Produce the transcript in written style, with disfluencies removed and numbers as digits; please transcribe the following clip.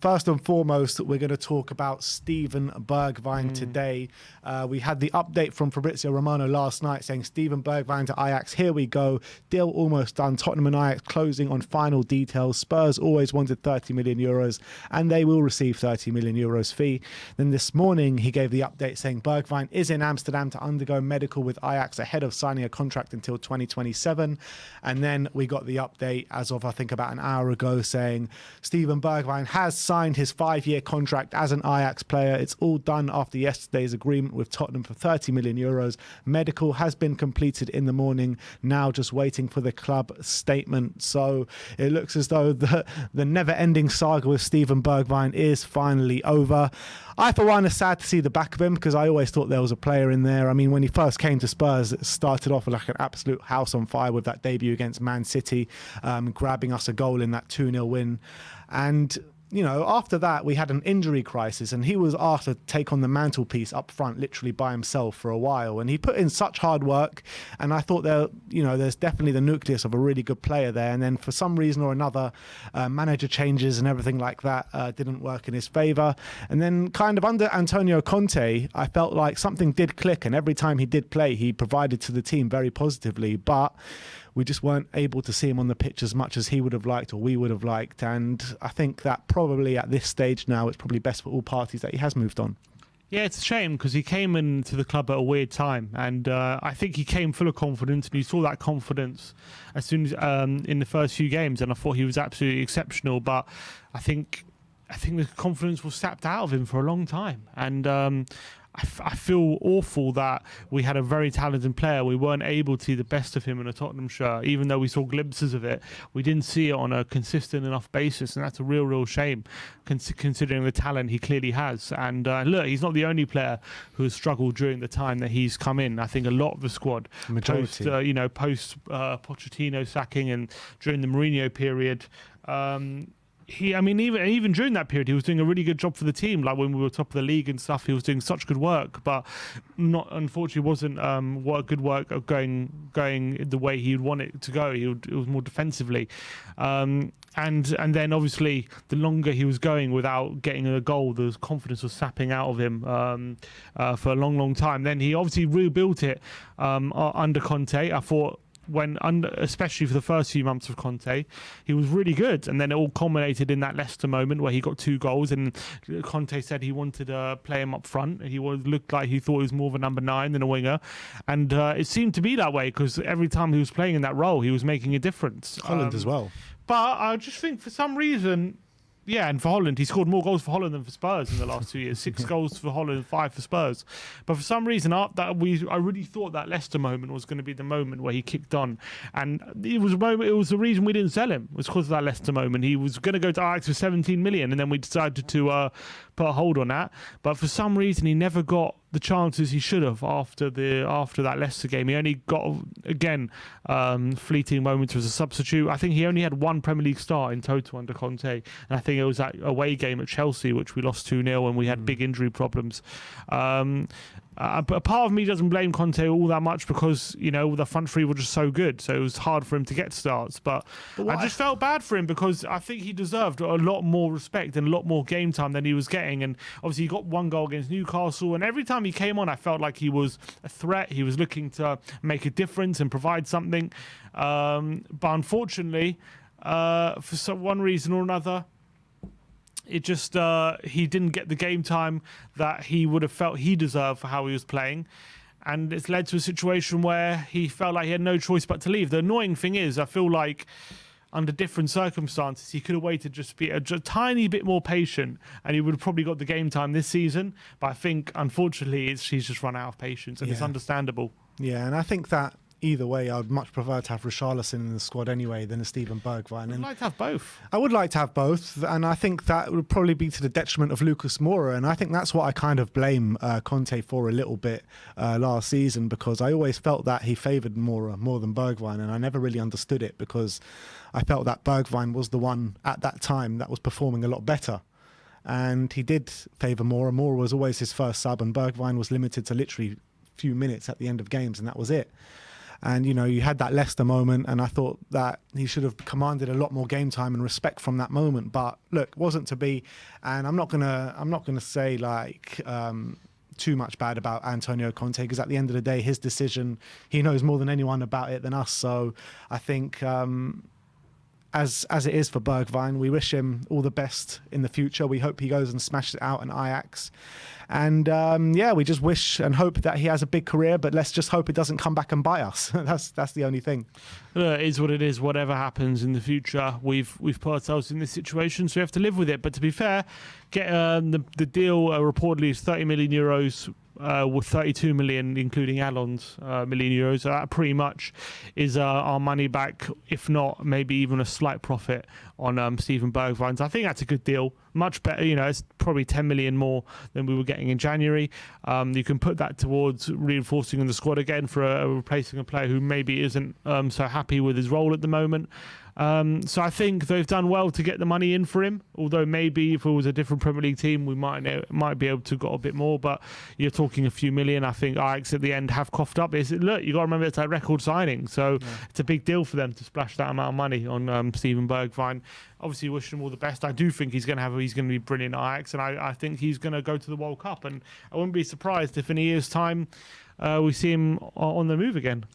first and foremost, we're going to talk about Steven Bergwijn today. We had the update from Fabrizio Romano last night saying Steven Bergwijn to Ajax. Here we go. Deal almost done. Tottenham and Ajax closing on final details. Spurs always wanted 30 million euros and they will receive 30 million euros fee. Then this morning, he gave the update saying Bergwijn is in Amsterdam to undergo medical with Ajax ahead of signing a contract until 2027. And then we got the update as of, I think, about an hour ago saying Steven Bergwijn has signed his 5-year contract as an Ajax player. It's all done after yesterday's agreement with Tottenham for 30 million euros. Medical has been completed in the morning, now just waiting for the club statement. So it looks as though the never-ending saga with Steven Bergwijn is finally over. I, for one, is sad to see the back of him because I always thought there was a player in there. I mean, when he first came to Spurs, it started off like an absolute house on fire with that debut against Man City, grabbing us a goal in that 2-0 win. And you know, after that, we had an injury crisis and he was asked to take on the mantelpiece up front, literally by himself for a while. And he put in such hard work. And I thought there's definitely the nucleus of a really good player there. And then for some reason or another, manager changes and everything like that didn't work in his favour. And then kind of under Antonio Conte, I felt like something did click. And every time he did play, he provided to the team very positively. But we just weren't able to see him on the pitch as much as he would have liked or we would have liked. And I think that probably at this stage now, it's probably best for all parties that he has moved on. Yeah, it's a shame because he came into the club at a weird time, and I think he came full of confidence, and you saw that confidence as soon as in the first few games, and I thought he was absolutely exceptional. But I think the confidence was sapped out of him for a long time, and I feel awful that we had a very talented player. We weren't able to see the best of him in a Tottenham shirt, even though we saw glimpses of it. We didn't see it on a consistent enough basis, and that's a real shame, considering the talent he clearly has. And look, he's not the only player who has struggled during the time that he's come in. I think a lot of the squad, post Pochettino sacking and during the Mourinho period. Even during that period, he was doing a really good job for the team. Like when we were top of the league and stuff, he was doing such good work, but unfortunately wasn't good work of going the way he would want it to go. It was more defensively, and then obviously the longer he was going without getting a goal, the confidence was sapping out of him for a long time. Then he obviously rebuilt it under Conte. I thought, especially for the first few months of Conte, he was really good, and then it all culminated in that Leicester moment where he got 2 goals, and Conte said he wanted to play him up front. He looked like he thought he was more of a number 9 than a winger, and it seemed to be that way because every time he was playing in that role, he was making a difference. Holland as well. But I just think for some reason. Yeah, and for Holland, he scored more goals for Holland than for Spurs in the last 2 years. 6 goals for Holland, 5 for Spurs. But for some reason, I really thought that Leicester moment was going to be the moment where he kicked on, and it was the reason we didn't sell him. It was because of that Leicester moment. He was going to go to Ajax for 17 million, and then we decided to put a hold on that. But for some reason, he never got the chances he should have after that Leicester game. He only got, again, fleeting moments as a substitute. I think he only had 1 Premier League start in total under Conte, and I think it was that away game at Chelsea, which we lost 2-0, and we had big injury problems. But a part of me doesn't blame Conte all that much because, you know, the front three were just so good. So it was hard for him to get starts. But I just felt bad for him because I think he deserved a lot more respect and a lot more game time than he was getting. And obviously he got 1 goal against Newcastle. And every time he came on, I felt like he was a threat. He was looking to make a difference and provide something. But unfortunately, for one reason or another, it just he didn't get the game time that he would have felt he deserved for how he was playing, and it's led to a situation where he felt like he had no choice but to leave. The annoying thing is, I feel like under different circumstances he could have waited just to be a tiny bit more patient, and he would have probably got the game time this season. But I think unfortunately he's just run out of patience, and it's understandable. Yeah, and I think that either way, I would much prefer to have Richarlison in the squad anyway than a Steven Bergwijn. I'd like to have both. I would like to have both, and I think that would probably be to the detriment of Lucas Moura, and I think that's what I kind of blame Conte for a little bit last season, because I always felt that he favoured Moura more than Bergwijn, and I never really understood it because I felt that Bergwijn was the one at that time that was performing a lot better. And he did favour Moura. Moura was always his first sub, and Bergwijn was limited to literally a few minutes at the end of games, and that was it. And, you know, you had that Leicester moment, and I thought that he should have commanded a lot more game time and respect from that moment. But look, wasn't to be. And I'm not gonna say like too much bad about Antonio Conte, because at the end of the day, his decision, he knows more than anyone about it than us. So I think as it is for Bergwijn, we wish him all the best in the future. We hope he goes and smashes it out in Ajax. And yeah, we just wish and hope that he has a big career, but let's just hope it doesn't come back and bite us. That's the only thing. It is what it is. Whatever happens in the future, we've put ourselves in this situation, so we have to live with it. But to be fair, the deal reportedly is 30 million euros. With 32 million, including add-ons, million euros. So that pretty much is our money back, if not maybe even a slight profit on Steven Bergwijn. So I think that's a good deal. Much better, you know, it's probably 10 million more than we were getting in January. You can put that towards reinforcing in the squad again for replacing a player who maybe isn't so happy with his role at the moment. So I think they've done well to get the money in for him, although maybe if it was a different Premier League team, we might be able to got a bit more, but you're talking a few million. I think Ajax at the end have coughed up. Look, you got to remember it's a record signing, so it's a big deal for them to splash that amount of money on Steven Bergwijn. Obviously, wish him all the best. I do think he's going to be brilliant at Ajax, and I think he's going to go to the World Cup, and I wouldn't be surprised if in a year's time we see him on the move again.